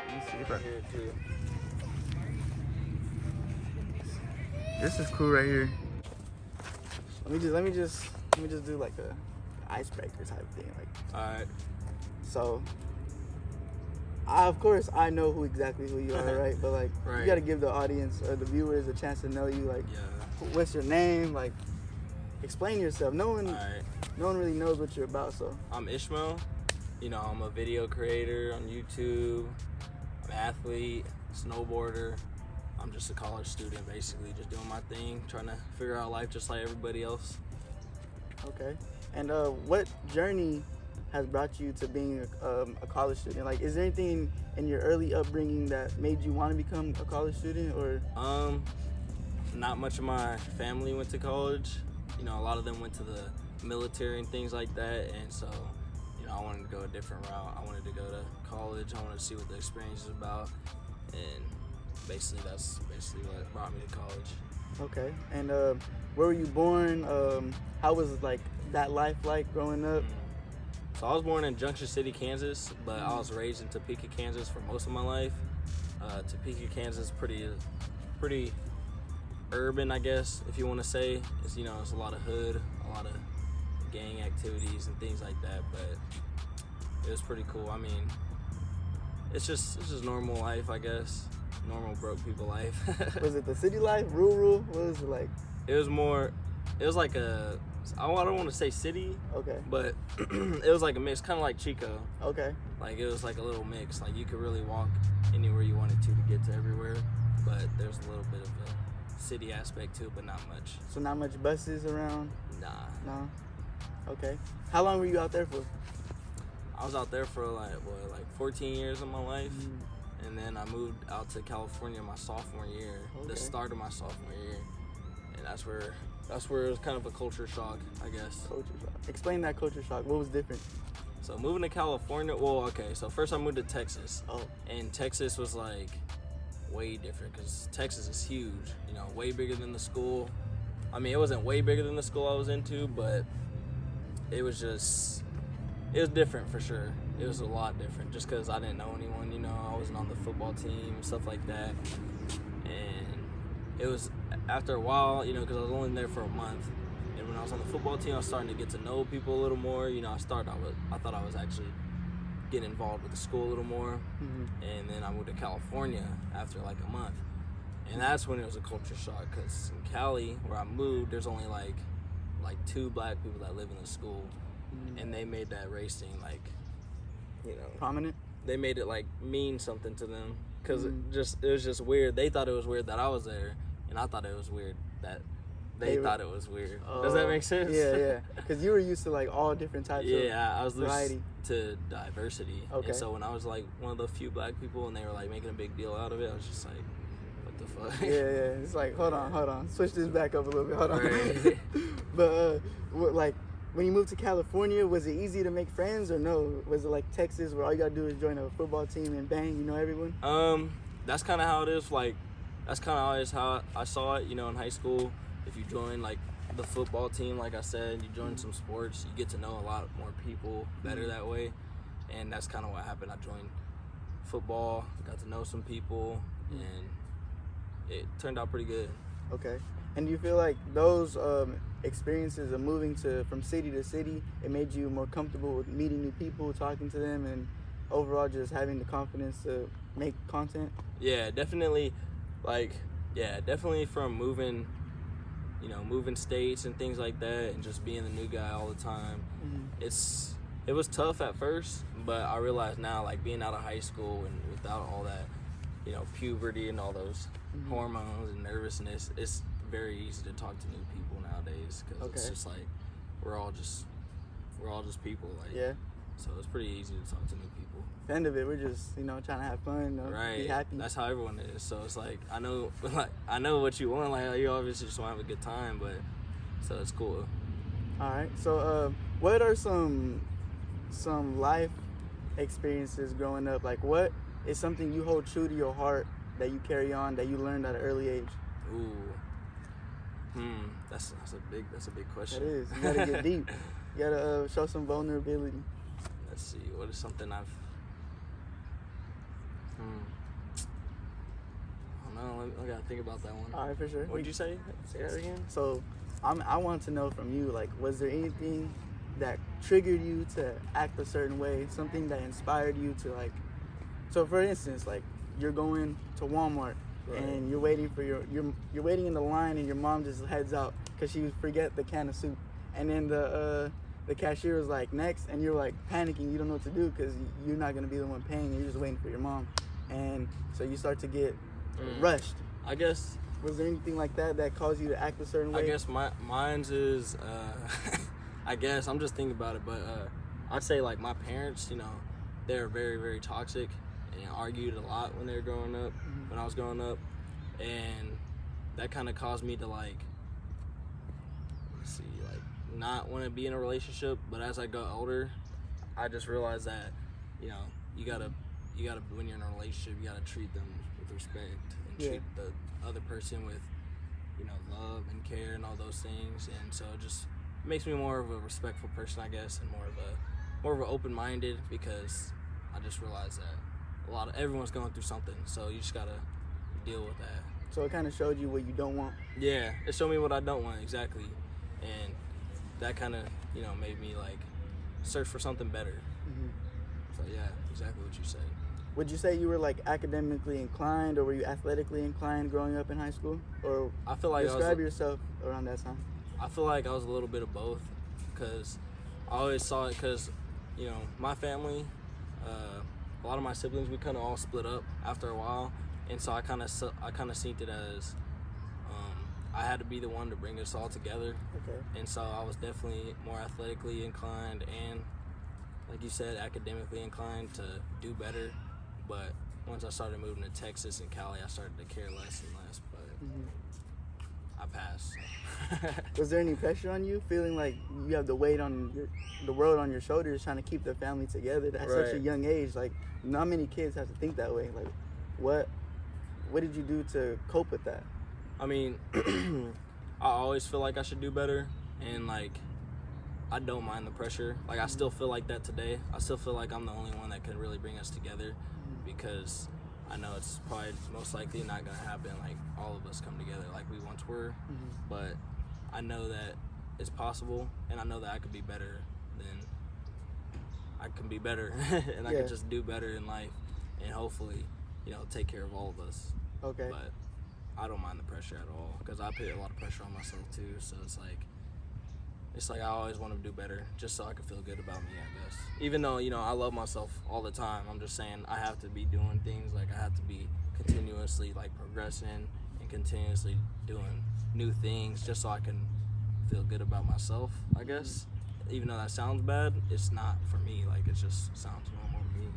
Let me see if I... Here too. This is cool right here. Let me just do like a icebreaker type thing. Like, All right. so, of course I know who you are, right? But like, Right. you gotta give the audience or the viewers a chance to know you. Like, Yeah. what's your name? Like, explain yourself. No one All right. really knows what you're about. So, I'm Ishmael. You know, I'm a video creator on YouTube. I'm an athlete, snowboarder. I'm just a college student, basically, just doing my thing, trying to figure out life just like everybody else. okay. And what journey has brought you to being a college student? Like, is there anything in your early upbringing that made you want to become a college student, or? Not much of my family went to college. You know, a lot of them went to the military and things like that, and so, you know, I wanted to go a different route. I wanted to go to college. I wanted to see what the experience is about, and that's basically what brought me to college. Okay. And where were you born? How was like that life like growing up? So I was born in Junction City, Kansas, but I was raised in Topeka, Kansas for most of my life. Topeka, Kansas, pretty urban, I guess, if you want to say. It's, you know, it's a lot of hood, a lot of gang activities and things like that, but it was pretty cool. I mean, it's just normal life, I guess. Normal broke people life. Was it the city life, rural? What was it like? It was like I don't want to say city, Okay. but it was like a mix, kind of like Chico. Okay. Like, it was like a little mix. Like, you could really walk anywhere you wanted to get to everywhere, but there's a little bit of a city aspect to it, but not much. So not much buses around? Nah. No. Okay. How long were you out there for? I was out there for like 14 years of my life. And then I moved out to California my sophomore year, Okay. the start of my sophomore year. And that's where it was kind of a culture shock, I guess. Culture shock. Explain that culture shock. What was different? So moving to California, well, okay, so first I moved to Texas. Oh. And Texas was like way different because Texas is huge, you know, way bigger than the school. I mean, it wasn't way bigger than the school I was into, but it was different for sure. It was a lot different just because I didn't know anyone, you know, I wasn't on the football team and stuff like that. And it was after a while, you know, because I was only there for a month. And when I was on the football team, I was starting to get to know people a little more. You know, I thought I was actually getting involved with the school a little more. And then I moved to California after like a month. And that's when it was a culture shock because in Cali, where I moved, there's only like 2 black people that live in the school. And they made that race thing like, you know, Prominent? they made it like mean something to them because it was just weird. They thought it was weird that I was there, and I thought it was weird that they thought it was weird. Does that make sense? Yeah. Because you were used to like all different types of I was variety. used to diversity. Okay. And so when I was like one of the few black people and they were like making a big deal out of it, I was just like, what the fuck? Yeah. It's like, hold on. Switch this back up a little bit. Hold on. Right. But like, when you moved to California, was it easy to make friends or no? Was it like Texas where all you gotta do is join a football team and bang, you know everyone? That's kind of how it is. Like, that's kind of always how I saw it, you know, in high school. If you join like the football team, like I said, you join some sports, you get to know a lot more people better that way. And that's kind of what happened. I joined football, got to know some people, and it turned out pretty good. Okay. And do you feel like those experiences of moving from city to city, it made you more comfortable with meeting new people, talking to them, and overall just having the confidence to make content? Yeah, definitely. Definitely from moving states and things like that, and just being the new guy all the time. It was tough at first, but I realize now, like being out of high school and without all that, you know, puberty and all those hormones and nervousness, it's very easy to talk to new people nowadays because it's just like we're all just people, like, Yeah. so it's pretty easy to talk to new people. At the end of it, we're just, trying to have fun, Right. be happy. That's how everyone is. So it's like I know what you want. Like, you obviously just want to have a good time, but so it's cool. All right. So what are some life experiences growing up? Like, what is something you hold true to your heart that you carry on, that you learned at an early age? Ooh. That's a big question. It is. You gotta get deep. You gotta show some vulnerability. Let's see. What is something I don't know. I gotta think about that one. All right, for sure. What'd you say? Say that again. So, I want to know from you, like, was there anything that triggered you to act a certain way? Something that inspired you to, like, so for instance, like, you're going to Walmart and you're waiting for you're waiting in the line, and your mom just heads out because she forget the can of soup, and then the cashier was like next, and you're like panicking, you don't know what to do because you're not gonna be the one paying, and you're just waiting for your mom, and so you start to get rushed. I guess. Was there anything like that caused you to act a certain way? I guess mine's is I guess I'm just thinking about it, but I'd say like my parents, you know, they're very, very toxic and argued a lot when they were growing up, when I was growing up, and that kind of caused me to like not want to be in a relationship. But as I got older, I just realized that, you know, you gotta when you're in a relationship, you gotta treat them with respect and treat the other person with, you know, love and care and all those things. And so it just makes me more of a respectful person, I guess, and more of an open-minded, because I just realized that everyone's going through something, so you just gotta deal with that. So it kind of showed you what you don't want. Yeah, it showed me what I don't want, exactly, and that kind of, you know, made me like search for something better. So yeah, exactly what you said. Would you say you were like academically inclined, or were you athletically inclined growing up in high school? Or I feel like describe yourself around that time. I feel like I was a little bit of both, because I always saw it, because, you know, my family, a lot of my siblings, we kind of all split up after a while, and so I kind of seen it as I had to be the one to bring us all together. Okay. And so I was definitely more athletically inclined and, like you said, academically inclined to do better. But once I started moving to Texas and Cali, I started to care less and less. But I passed. Was there any pressure on you, feeling like you have the weight on the world on your shoulders, trying to keep the family together at such a young age? Like, not many kids have to think that way. Like, what did you do to cope with that? I mean, I always feel like I should do better, and like, I don't mind the pressure. Like, I still feel like that today. I still feel like I'm the only one that can really bring us together, because I know it's probably most likely not gonna happen, like all of us come together like we once were. But I know that it's possible, and I know that I could be better and I could just do better in life, and hopefully, you know, take care of all of us. Okay. But I don't mind the pressure at all, because I put a lot of pressure on myself too. So it's like I always want to do better, just so I can feel good about me, I guess. Even though, you know, I love myself all the time, I'm just saying I have to be doing things, like I have to be continuously like progressing and continuously doing new things, just so I can feel good about myself, I guess. Even though that sounds bad, it's not for me. Like, it just sounds normal to me,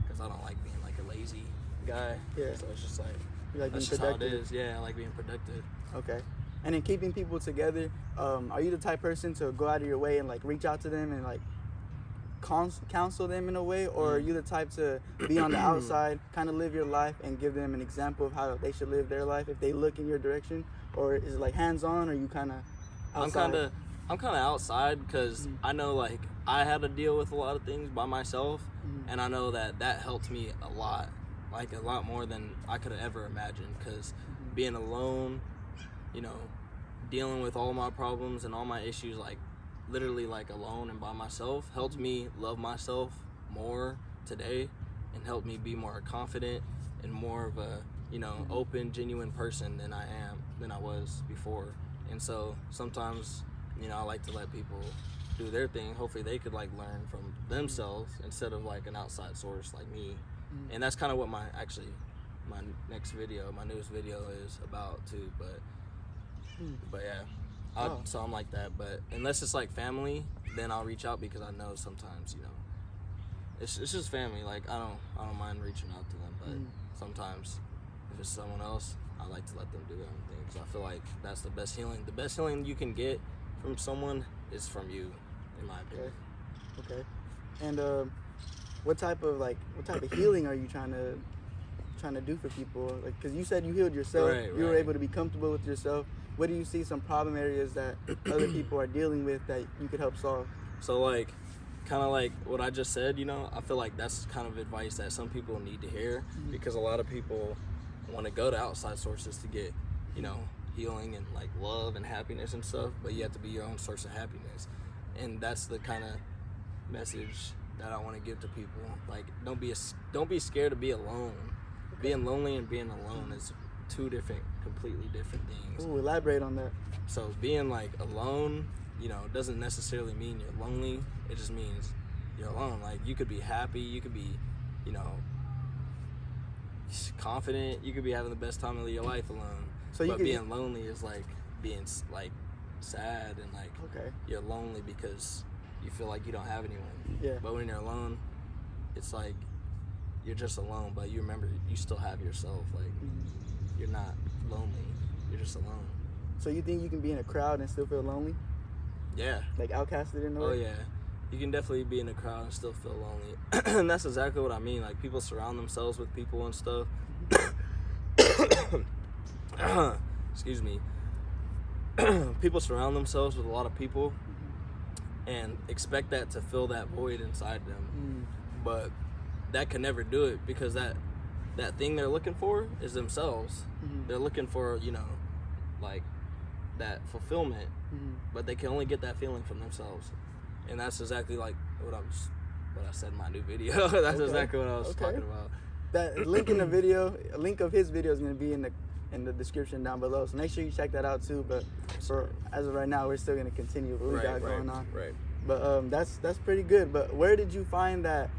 because I don't like being like a lazy guy. Yeah. So it's just like, You like that's being just how it productive. is. Yeah, I like being productive. Okay. And in keeping people together, are you the type person to go out of your way and like reach out to them and like counsel them in a way, or are you the type to be on the outside, kind of live your life and give them an example of how they should live their life if they look in your direction? Or is it like hands-on, or you kind of outside? I'm kind of outside, because I know like I had to deal with a lot of things by myself, and I know that helped me a lot, like a lot more than I could have ever imagined, because being alone, you know, dealing with all my problems and all my issues, like literally like alone and by myself, helped me love myself more today, and helped me be more confident and more of a, you know, open, genuine person than I was before. And so sometimes, you know, I like to let people do their thing. Hopefully they could like learn from themselves instead of like an outside source like me. And that's kind of what my newest video is about too. But yeah, so I'm like that. But unless it's like family, then I'll reach out, because I know sometimes, you know, it's just family. Like, I don't mind reaching out to them, but sometimes if it's someone else, I like to let them do their own thing, because I feel like that's the best healing. The best healing you can get from someone is from you, in my opinion. Okay. And what type of healing are you trying to do for people? Like, because you said you healed yourself, you were able to be comfortable with yourself. What do you see some problem areas that other people are dealing with that you could help solve? So like, kind of like what I just said, I feel like that's kind of advice that some people need to hear, because a lot of people want to go to outside sources to get, healing and like love and happiness and stuff, but you have to be your own source of happiness. And that's the kind of message that I want to give to people. Like, don't be scared to be alone. Being lonely and being alone is two completely different things. Ooh, elaborate on that. So being like alone, doesn't necessarily mean you're lonely. It just means you're alone. Like, you could be happy, you could be, confident, you could be having the best time of your life alone. But being lonely is like being like sad and like you're lonely because you feel like you don't have anyone. Yeah. But when you're alone, it's like you're just alone, but you remember you still have yourself. Like, you're not lonely, you're just alone. So you think you can be in a crowd and still feel lonely? Yeah. Like outcasted in a way? Oh yeah. You can definitely be in a crowd and still feel lonely. And that's exactly what I mean. Like, people surround themselves with people and stuff. Excuse me. People surround themselves with a lot of people and expect that to fill that void inside them. But that can never do it, because that thing they're looking for is themselves. They're looking for, like that fulfillment, but they can only get that feeling from themselves. And that's exactly like what I said in my new video. That's exactly what I was talking about. That link in the video, a link of his video is going to be in the description down below. So make sure you check that out too. But as of right now, we're still going to continue what we got going on. Right. But that's pretty good. But where did you find that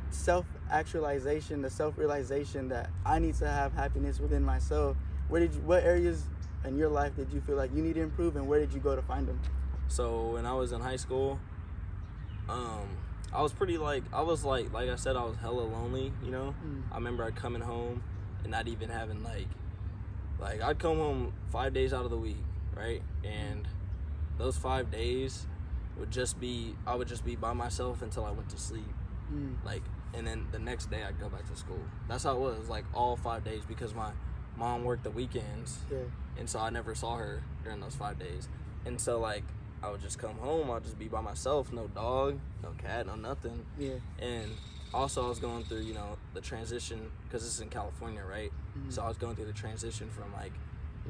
self-actualization, the self-realization that I need to have happiness within myself? What areas in your life did you feel like you need to improve, and where did you go to find them? So when I was in high school, I was pretty like I said, I was hella lonely, I remember coming home and not even having like I'd come home 5 days out of the week, right? And those 5 days I would just be by myself until I went to sleep. And then the next day I'd go back to school. That's how it was, like all 5 days, because my mom worked the weekends. And so I never saw her during those 5 days. And so like I would just come home, I'd just be by myself, no dog, no cat, no nothing. And also I was going through, the transition, because this is in California, right? So I was going through the transition from like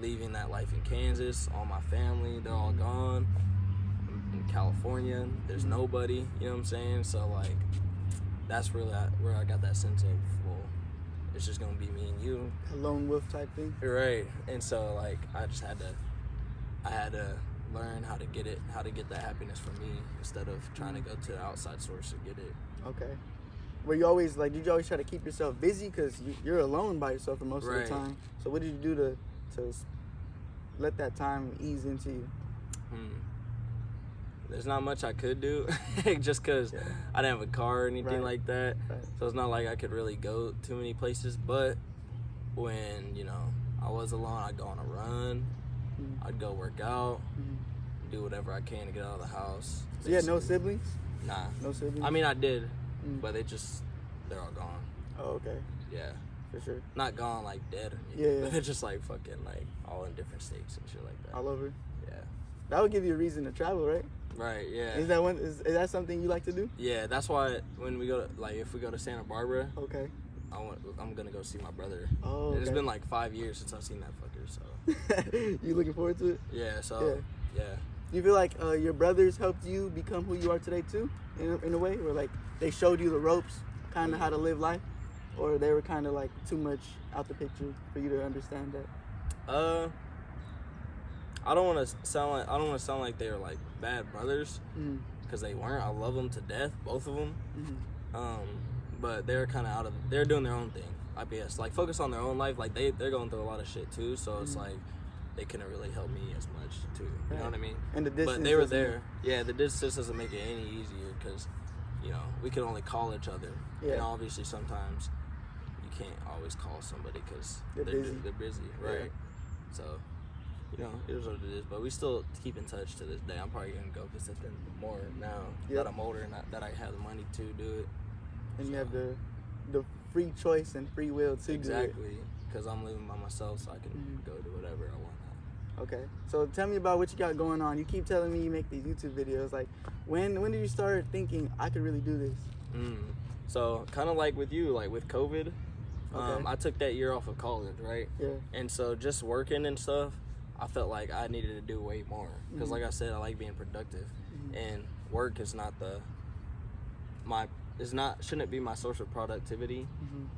leaving that life in Kansas, all my family, they're all gone. In California, there's nobody, you know what I'm saying? So like, that's really where I got that sense of, well, it's just gonna be me and you. A lone wolf type thing. Right. And so like, I had to learn how to get that happiness from me, instead of trying to go to the outside source to get it. Okay. Did you always try to keep yourself busy, because you're alone by yourself for most of the time? So what did you do to let that time ease into you? There's not much I could do, just because I didn't have a car or anything like that. So it's not like I could really go too many places. But when, I was alone, I'd go on a run, I'd go work out, do whatever I can to get out of the house. So you had no siblings? Nah. No siblings? I mean, I did, but they're all gone. Oh, okay. Yeah. For sure. Not gone like dead or anything. Yeah. They're just like fucking like all in different states and shit like that. All over? Yeah. That would give you a reason to travel, right? Right, yeah. Is that something you like to do? Yeah, that's why when we go to, if we go to Santa Barbara, I'm gonna go see my brother. Oh, okay. It's been like 5 years since I've seen that fucker, so. You looking forward to it? Yeah, so, yeah. Do you feel like your brothers helped you become who you are today too, in a way? Where like they showed you the ropes, kind of how to live life? Or they were kind of like too much out the picture for you to understand that? I don't want to sound like they were like bad brothers, because they weren't. I love them to death, both of them. But they're kind of they're doing their own thing, I guess. Like, focus on their own life. Like, they're going through a lot of shit too, so it's like they couldn't really help me as much too. You know what I mean? And the distance. But they were there. Yeah, the distance doesn't make it any easier, because we can only call each other. And obviously sometimes you can't always call somebody because they're busy, right? So. It is what it is, but we still keep in touch to this day. I'm probably gonna go visit them more now that I'm older and that I have the money to do it. And you have the free choice and free will to do it. Exactly, because I'm living by myself, so I can go do whatever I want Okay. So tell me about what you got going on. You keep telling me you make these YouTube videos. Like, when did you start thinking I could really do this? So kind of like with you, like with COVID, Okay. I took that year off of college, right? Yeah. And so just working and stuff, I felt like I needed to do way more. Because like I said, I like being productive. And work is not shouldn't be my source of productivity.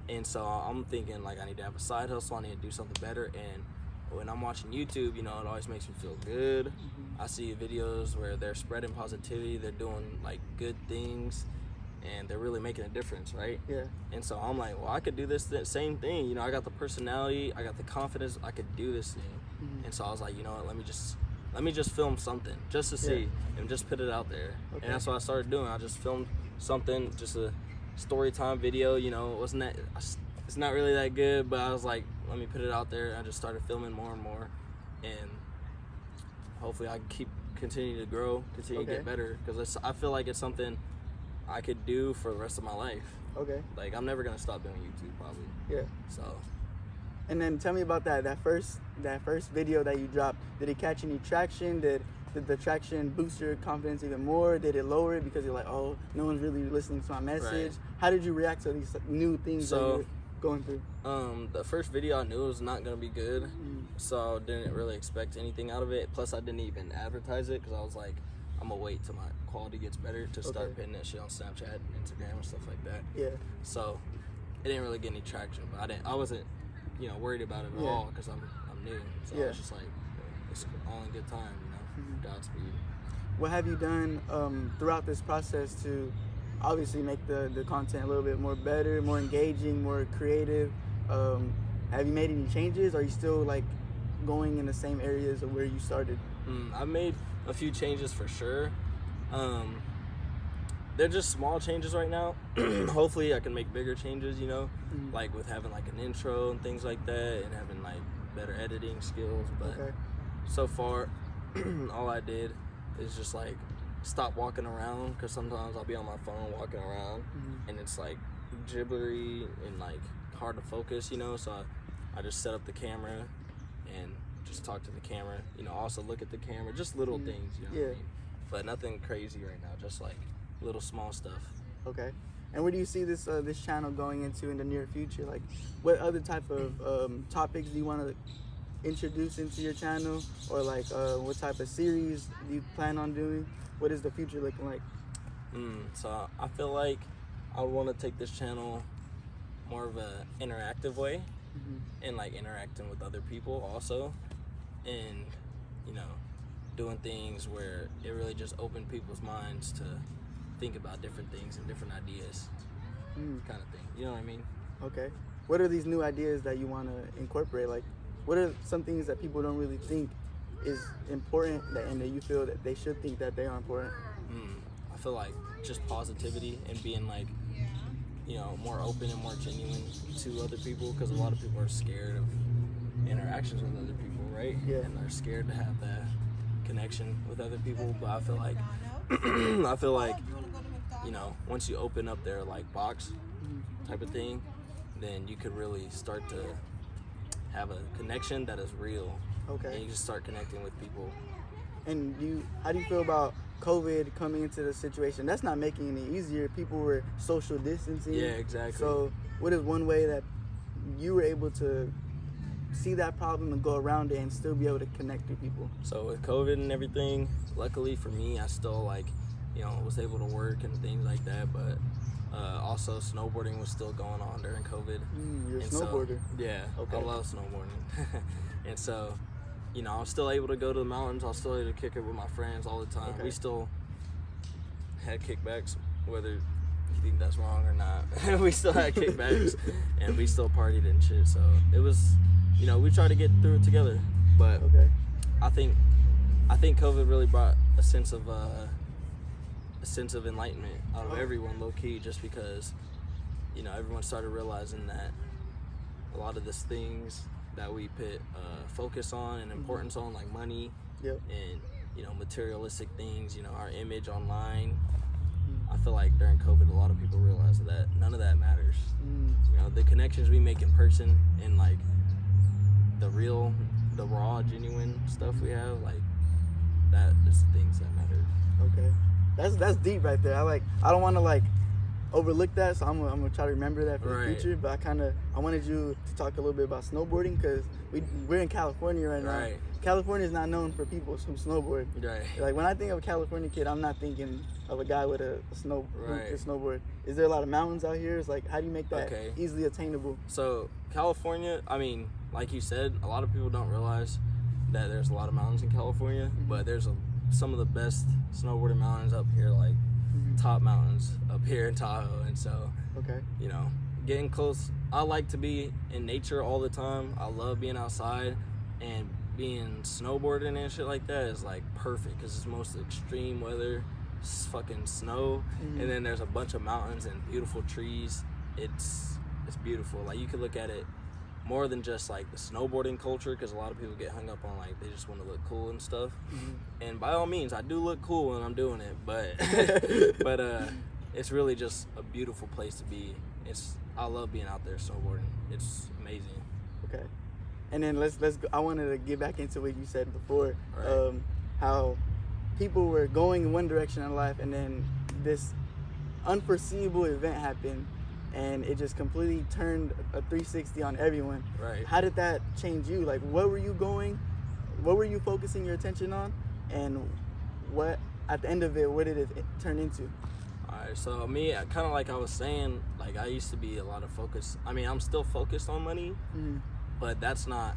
And so I'm thinking like I need to have a side hustle, I need to do something better. And when I'm watching YouTube, you know, it always makes me feel good. I see videos where they're spreading positivity, they're doing like good things, and they're really making a difference, right? Yeah. And so I'm like, well, I could do this same thing. You know, I got the personality, I got the confidence, I could do this thing. And so I was like, you know what, let me just film something just to see and just put it out there. Okay. And that's what I started doing. I just filmed something, just a story time video. You know, it's not really that good, but I was like, let me put it out there. And I just started filming more and more, and hopefully I can continue to grow, continue to get better, because I feel like it's something I could do for the rest of my life. Okay. Like, I'm never gonna stop doing YouTube, probably. Yeah. So. And then tell me about that first video that you dropped. Did it catch any traction? Did the traction boost your confidence even more? Did it lower it because you're like, oh, no one's really listening to my message? Right. How did you react to these new things that you're going through? The first video I knew it was not gonna be good, so I didn't really expect anything out of it. Plus, I didn't even advertise it because I was like, I'm gonna wait till my quality gets better to start putting that shit on Snapchat and Instagram and stuff like that. Yeah. So it didn't really get any traction, but I wasn't, you know, worried about it at all because I'm new. So I was just like, it's all in good time, you know. Godspeed. What have you done throughout this process to obviously make the content a little bit more better, more engaging, more creative? Have you made any changes? Are you still like going in the same areas of where you started? I've made a few changes for sure. They're just small changes right now. Hopefully I can make bigger changes, you know, like with having like an intro and things like that, and having like better editing skills. But so far, all I did is just like stop walking around, because sometimes I'll be on my phone walking around and it's like gibbery and like hard to focus, you know. So I just set up the camera and just talk to the camera, you know, also look at the camera, just little things, you know what I mean? But nothing crazy right now, just like little small stuff. Okay. And where do you see this channel going into in the near future? Like, what other type of topics do you want to introduce into your channel, or like what type of series do you plan on doing? What is the future looking like? So I feel like I want to take this channel more of a interactive way, and like interacting with other people also, and you know, doing things where it really just opened people's minds to think about different things and different ideas, kind of thing. You know what I mean? Okay. What are these new ideas that you want to incorporate? Like, what are some things that people don't really think is important, and that you feel that they should think that they are important? I feel like just positivity and being like, you know, more open and more genuine to other people, because a lot of people are scared of interactions with other people, right? Yeah. And they're scared to have that connection with other people. But I feel like you know, once you open up their like box type of thing, then you could really start to have a connection that is real. Okay. And you just start connecting with people. And how do you feel about COVID coming into the situation? That's not making it any easier. People were social distancing. Yeah, exactly. So what is one way that you were able to see that problem and go around it and still be able to connect with people? So with COVID and everything, luckily for me, I still like, you know, was able to work and things like that. But also snowboarding was still going on during COVID. You're a And snowboarder. So, yeah, Okay. I love snowboarding. And so, you know, I was still able to go to the mountains. I was still able to kick it with my friends all the time. Okay. We still had kickbacks, whether you think that's wrong or not. We still had kickbacks, and we still partied and shit. So it was, you know, we tried to get through it together. But I think COVID really brought a sense of enlightenment out of everyone, low key, just because, you know, everyone started realizing that a lot of these things that we put focus on and importance on, like money and, you know, materialistic things, you know, our image online. I feel like during COVID, a lot of people realized that none of that matters. You know, the connections we make in person and like the real the raw, genuine stuff we have, like that is the things that matter. Okay, that's deep right there. I don't want to like overlook that, so I'm gonna try to remember that for the future. But I wanted you to talk a little bit about snowboarding, because we're in California right now. Right. California is not known for people who snowboard. Right. Like when I think of a California kid, I'm not thinking of a guy with a snowboard. Is there a lot of mountains out here? It's like, how do you make that easily attainable? So California, I mean, like you said, a lot of people don't realize that there's a lot of mountains in California, but there's some of the best snowboarding mountains up here, like top mountains up here in Tahoe. And so, you know, getting close. I like to be in nature all the time. I love being outside, and being snowboarding and shit like that is like perfect, because it's most extreme weather. It's fucking snow, and then there's a bunch of mountains and beautiful trees. It's beautiful. Like, you could look at it more than just like the snowboarding culture, because a lot of people get hung up on like they just want to look cool and stuff. And by all means, I do look cool when I'm doing it, but it's really just a beautiful place to be. I love being out there snowboarding. It's amazing. Okay. And then let's go. I wanted to get back into what you said before, how people were going in one direction in life, and then this unforeseeable event happened, and it just completely turned a 360 on everyone. Right. How did that change you? Like, what were you focusing your attention on, and what, at the end of it, what did it turn into? Alright, so me, kind of like I was saying, like, I used to be a lot of focus. I mean, I'm still focused on money, but it's not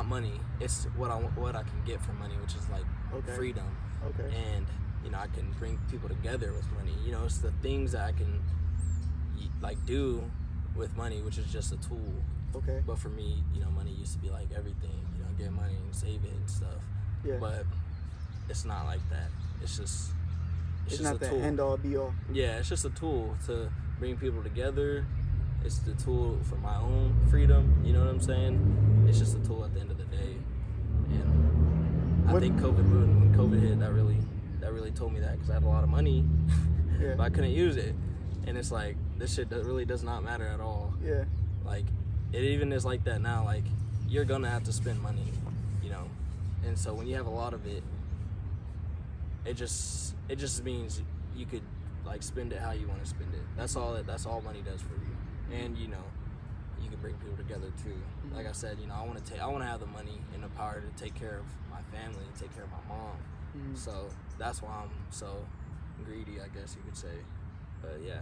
money. It's what I can get from money, which is like freedom. Okay. And, you know, I can bring people together with money. You know, it's the things that I can like do with money, which is just a tool. Okay. But for me, you know, money used to be like everything. You know, get money and save it and stuff. Yeah. But it's not like that. It's just not the end all be all. Yeah, it's just a tool to bring people together. It's the tool for my own freedom. You know what I'm saying? It's just a tool at the end of the day. And I think when COVID hit, that really told me that, because I had a lot of money, but I couldn't use it. And it's like, this shit really does not matter at all. Yeah. Like, it even is like that now. Like, you're gonna have to spend money, you know. And so when you have a lot of it, it just means you could like spend it how you want to spend it. That's all money does for you. And, you know, you can bring people together too. Like I said, you know, I want to have the money and the power to take care of my family and take care of my mom. So that's why I'm so greedy, I guess you could say. But yeah.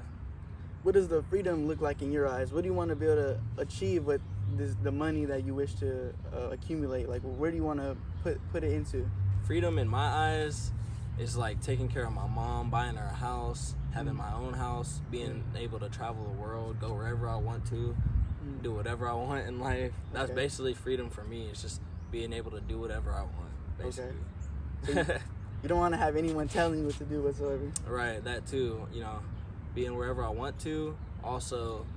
What does the freedom look like in your eyes? What do you want to be able to achieve with the money that you wish to accumulate? Like, where do you want to put it into? Freedom in my eyes is like taking care of my mom, buying her a house, having my own house, being able to travel the world, go wherever I want to, do whatever I want in life. That's basically freedom for me. It's just being able to do whatever I want, basically. So you don't want to have anyone telling you what to do whatsoever. Right, that too. You know, being wherever I want to, also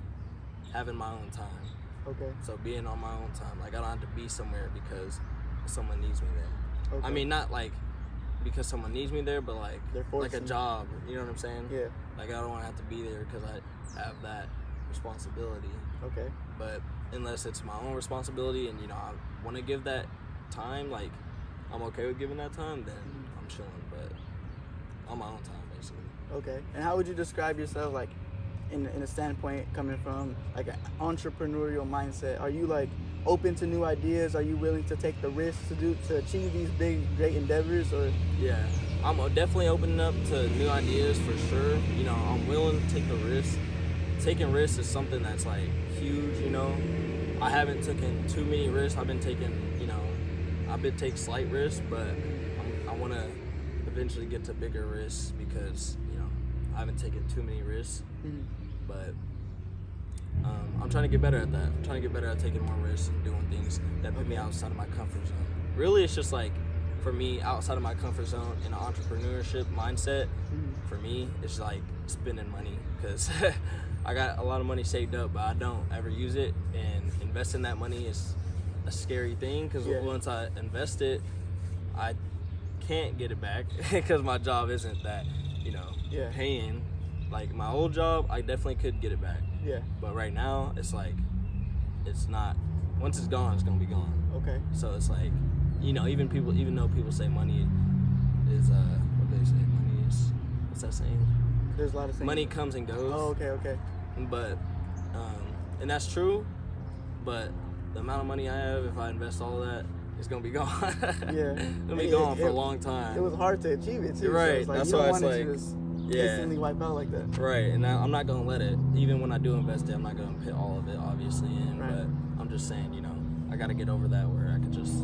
having my own time. Okay. So being on my own time. Like, I don't have to be somewhere because someone needs me there. Okay. I mean, not like because someone needs me there, but like a job, you know what I'm saying? Yeah. Like, I don't want to have to be there because I have that responsibility. Okay. But unless it's my own responsibility and, you know, I want to give that time, like, I'm okay with giving that time, then I'm chilling, but on my own time, basically. Okay. And how would you describe yourself, like, in a standpoint coming from, like, an entrepreneurial mindset? Are you, like, open to new ideas? Are you willing to take the risks to achieve these big, great endeavors? Or yeah, I'm definitely opening up to new ideas for sure. You know, I'm willing to take the risk. Taking risks is something that's like huge. You know, I haven't taken too many risks. I've been taking slight risks, but I want to eventually get to bigger risks because, you know, I haven't taken too many risks. But I'm trying to get better at that. I'm trying to get better at taking more risks and doing things that put me outside of my comfort zone. Really, it's just like, for me, outside of my comfort zone in an entrepreneurship mindset, for me, it's like spending money, because I got a lot of money saved up, but I don't ever use it, and investing that money is a scary thing, because once I invest it, I can't get it back, because my job isn't that, you know, paying. Like, my old job, I definitely could get it back. Yeah. But right now, it's like, it's not once it's gone, it's gonna be gone. Okay. So it's like, you know, even though people say money is what do they say? Money is, what's that saying? There's a lot of sayings. Money comes and goes. Oh, okay. But and that's true. But the amount of money I have, if I invest all of that, it's gonna be gone. Yeah. It's gonna be gone for a long time. It was hard to achieve it too. You're right. So it's like, That's you why don't it's want like, it to just yeah. instantly wipe out like that. Right, and I'm not gonna let it. Even when I do invest it, I'm not gonna put all of it, obviously, in. Right. But I'm just saying, you know, I gotta get over that where I could just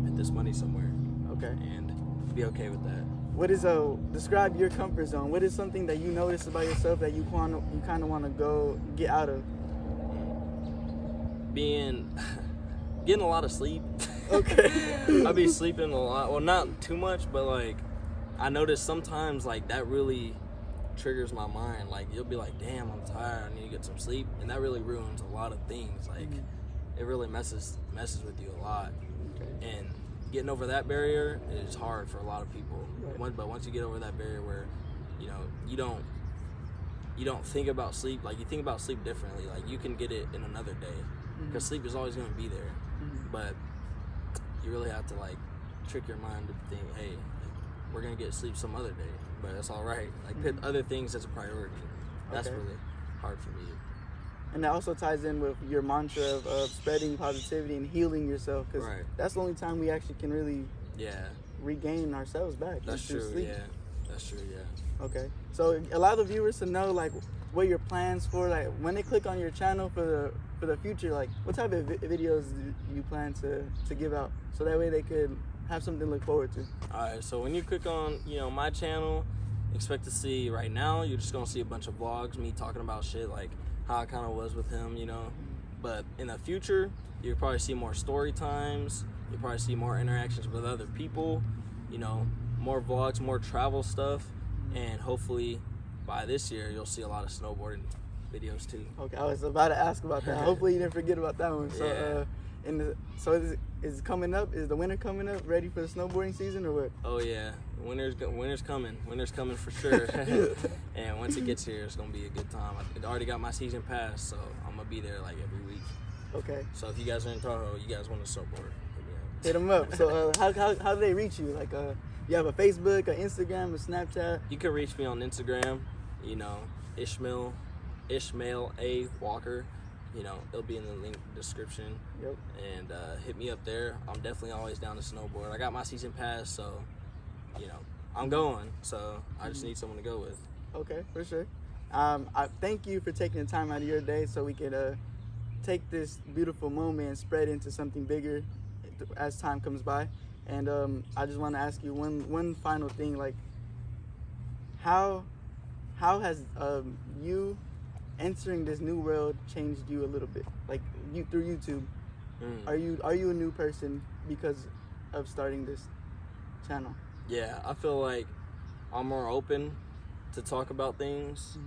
put this money somewhere. Okay. And be okay with that. What is describe your comfort zone? What is something that you notice about yourself that you kind of want to go get out of? Getting a lot of sleep. Okay. I be sleeping a lot. Well, not too much, but like I notice sometimes like that really triggers my mind. Like you'll be like, damn, I'm tired, I need to get some sleep, and that really ruins a lot of things. Like it really messes with you a lot. Okay. And getting over that barrier is hard for a lot of people. Right. But once you get over that barrier where, you know, you don't think about sleep, like you think about sleep differently. Like you can get it in another day, because sleep is always going to be there. But you really have to like trick your mind to think, hey, like, we're going to get sleep some other day, but that's all right. Like put other things as a priority. That's Okay. really hard for me. And that also ties in with your mantra of spreading positivity and healing yourself, because Right. that's the only time we actually can really Yeah, regain ourselves back. that's is through true. sleep. Yeah, that's true. Yeah. Okay. So allow the viewers to know like what your plans for, like when they click on your channel for the future, like what type of videos do you plan to give out, so that way they could have something to look forward to. All right, so when you click on, you know, my channel, expect to see right now, you're just gonna see a bunch of vlogs, me talking about shit like how I kind of was with him, you know. But in the future, you'll probably see more story times. You'll probably see more interactions with other people, you know, more vlogs, more travel stuff, and hopefully by this year you'll see a lot of snowboarding videos too. Okay, I was about to ask about that. Hopefully you didn't forget about that one. So, Yeah. Is coming up? Is the winter coming up? Ready for the snowboarding season or what? Oh yeah, winter's coming. Winter's coming for sure. And once it gets here, it's gonna be a good time. I already got my season pass, so I'm gonna be there like every week. Okay. So if you guys are in Tahoe, you guys want to snowboard, Hit them up. So how do they reach you? Like you have a Facebook, an Instagram, a Snapchat? you can reach me on Instagram. You know, Ishmael A. Walker. You know, it'll be in the link description. Yep. And hit me up there. I'm definitely always down to snowboard. I got my season pass, so you know I'm going. So I just need someone to go with. Okay, for sure. I thank you for taking the time out of your day so we could take this beautiful moment and spread into something bigger as time comes by. And I just want to ask you one final thing. Like, how has you entering this new world changed you a little bit? Like you through YouTube, are you a new person because of starting this channel? Yeah, I feel like I'm more open to talk about things,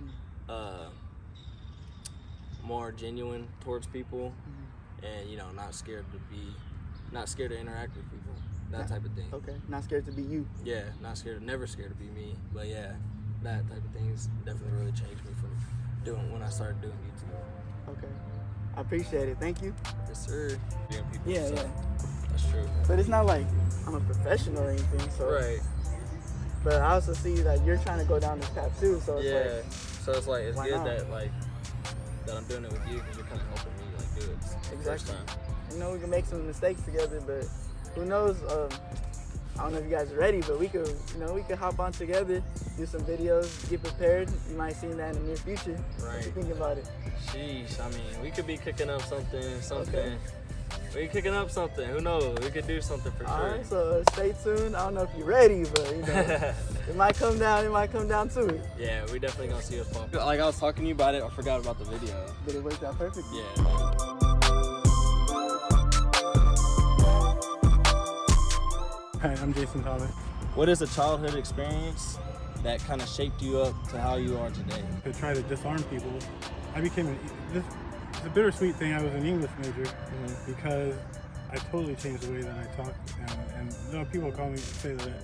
more genuine towards people, and you know, not scared to interact with people, that type of thing. Okay, not scared to be you. Yeah, never scared to be me. But yeah, that type of things definitely really changed me from when I started doing YouTube. Okay, I appreciate it. Thank you. Yes, sir. Yeah. That's true. But it's not like I'm a professional or anything. So. Right. But I also see that you're trying to go down this path too. So it's like, so it's like it's why good not? that I'm doing it with you, because you're kind of helping me like do it. Exactly. First time. You know, we can make some mistakes together, but who knows? I don't know if you guys are ready, but we could hop on together, do some videos, get prepared. You might see that in the near future. Right. What you think about it? Sheesh, I mean, we could be cooking up something. Okay. We cooking up something. Who knows? We could do something for All sure. right, so stay tuned. I don't know if you're ready, but you know, it might come down to it. Yeah, we definitely gonna see us pop. Like I was talking to you about it, I forgot about the video. But it worked out perfectly. Yeah. Hi, I'm Jason Thomas. What is a childhood experience that kind of shaped you up to how you are today? To try to disarm people, I became it's a bittersweet thing. I was an English major because I totally changed the way that I talk, and you know, people call me say that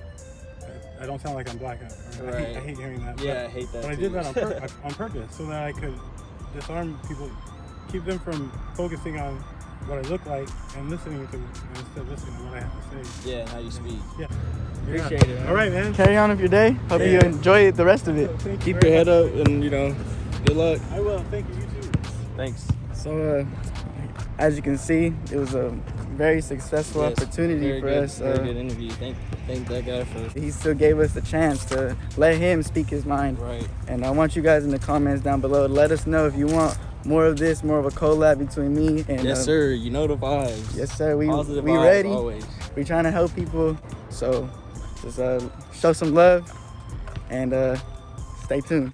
I don't sound like I'm black. Right. I hate hearing that. Yeah, I hate that. But I too. did that on purpose so that I could disarm people, keep them from focusing on what I look like and listening to instead of listening to what I have to say. Yeah, and how you speak. Yeah. Appreciate it, man. All right, man. Carry on with your day. Hope you enjoy the rest of it. Thank you Keep very your head much. up and, good luck. I will. Thank you. You too. Thanks. So, as you can see, it was a very successful Yes, opportunity very for good, us. Very good interview. Thank that guy for. He still gave us the chance to let him speak his mind. Right. And I want you guys in the comments down below to let us know if you want more of this, more of a collab between me and Yes, sir. You know the vibes. Yes, sir. We Positive we vibes ready. always. We're trying to help people. So just show some love and stay tuned.